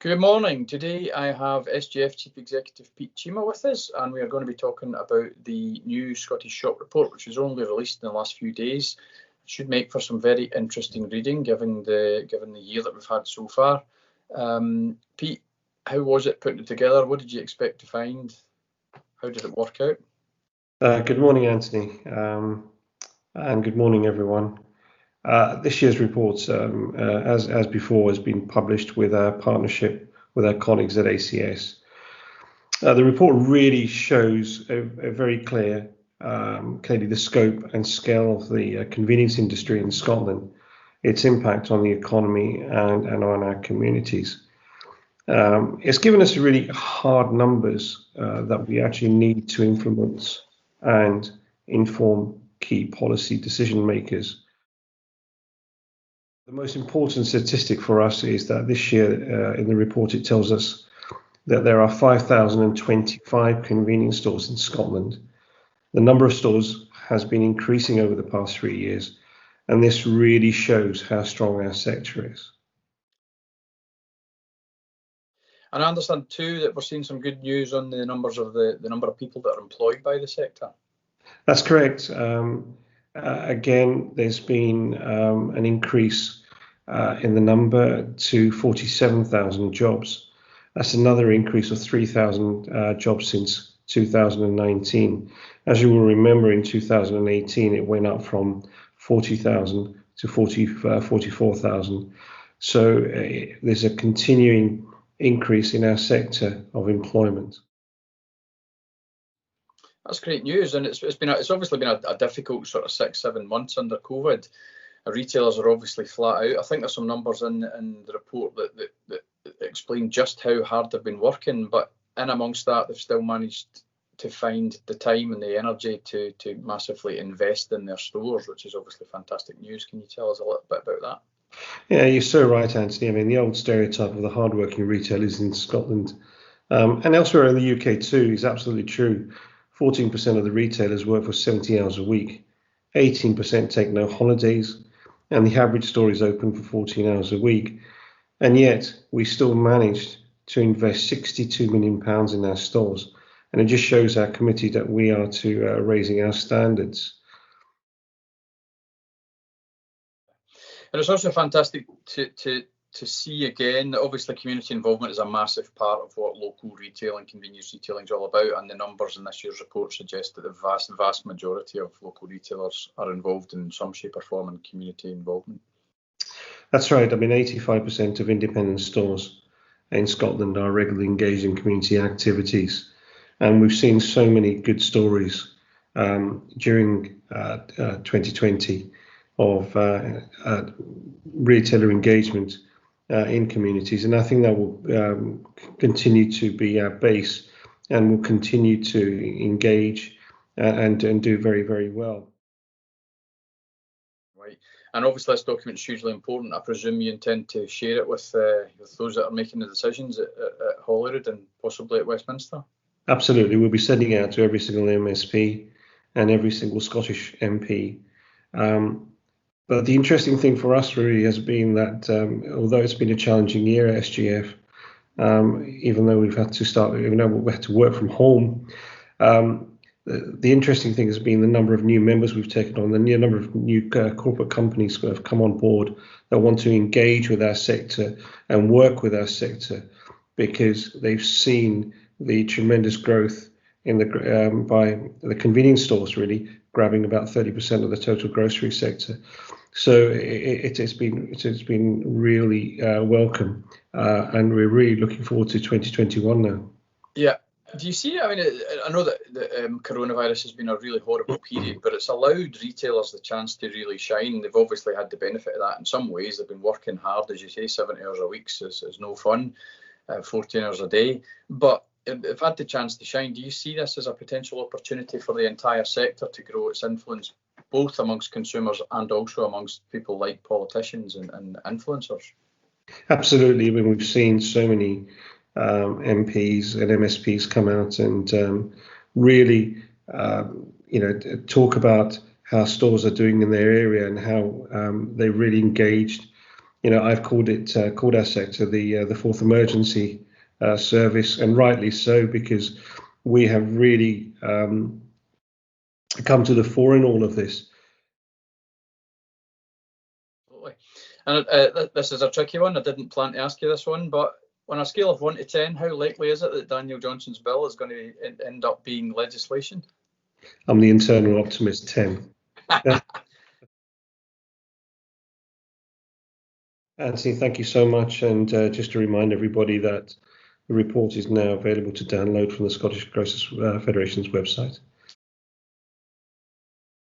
Good morning. Today I have SGF Chief Executive Pete Chima with us, and we are going to be talking about the new Scottish Shop Report, which was only released in the last few days. It should make for some very interesting reading, given the year that we've had so far. Pete, how was it putting it together? What did you expect to find? How did it work out? Good morning, Anthony, and good morning, everyone. This year's report, as before, has been published with our partnership with our colleagues at ACS. The report really shows a very clearly the scope and scale of the convenience industry in Scotland, its impact on the economy and on our communities. It's given us really hard numbers that we actually need to influence and inform key policy decision makers. The most important statistic for us is that this year in the report it tells us that there are 5,025 convenience stores in Scotland. The number of stores has been increasing over the past 3 years, and this really shows how strong our sector is. And I understand too that we're seeing some good news on the numbers of the number of people that are employed by the sector. That's correct. Again, there's been an increase in the number to 47,000 jobs. That's another increase of 3,000 jobs since 2019. As you will remember, in 2018, it went up from 40,000 to 44,000. So there's a continuing increase in our sector of employment. That's great news, and it's obviously been a difficult sort of 6-7 months under COVID. Retailers are obviously flat out. I think there's some numbers in the report that explain just how hard they've been working, but in amongst that, they've still managed to find the time and the energy to massively invest in their stores, which is obviously fantastic news. Can you tell us a little bit about that? Yeah, you're so right, Anthony. I mean, the old stereotype of the hardworking retailers in Scotland and elsewhere in the UK too is absolutely true. 14% of the retailers work for 70 hours a week, 18% take no holidays, and the average store is open for 14 hours a week. And yet we still managed to invest £62 million in our stores. And it just shows how committed that we are to raising our standards. And it's also fantastic to see again that obviously community involvement is a massive part of what local retail and convenience retailing is all about, and the numbers in this year's report suggest that the vast majority of local retailers are involved in some shape or form in community involvement. That's right. I mean, 85% of independent stores in Scotland are regularly engaged in community activities, and we've seen so many good stories during 2020 of retailer engagement in communities, and I think that will continue to be our base, and will continue to engage and do very, very well. Right, and obviously this document is hugely important. I presume you intend to share it with those that are making the decisions at Holyrood and possibly at Westminster? Absolutely, we'll be sending it out to every single MSP and every single Scottish MP. But the interesting thing for us really has been that although it's been a challenging year at SGF, even though we've had to work from home, the interesting thing has been the number of new members we've taken on, the number of new corporate companies that have come on board that want to engage with our sector and work with our sector, because they've seen the tremendous growth in by the convenience stores really grabbing about 30% of the total grocery sector. So it has been really welcome, and we're really looking forward to 2021 now. Yeah. Do you see? I mean, I know that coronavirus has been a really horrible period, but it's allowed retailers the chance to really shine. They've obviously had the benefit of that in some ways. They've been working hard, as you say, 70 hours a week is no fun, 14 hours a day. But they've had the chance to shine. Do you see this as a potential opportunity for the entire sector to grow its influence, both amongst consumers and also amongst people like politicians and influencers? Absolutely. I mean, we've seen so many MPs and MSPs come out and really, talk about how stores are doing in their area and how they really engaged I've called our sector the fourth emergency service, and rightly so, because we have really come to the fore in all of this. Absolutely. And this is a tricky one. I didn't plan to ask you this one, but on a scale of 1 to 10, how likely is it that Daniel Johnson's bill is going to end up being legislation? I'm the internal optimist, 10. Anthony, thank you so much. And just to remind everybody that the report is now available to download from the Scottish Grocers Federation's website.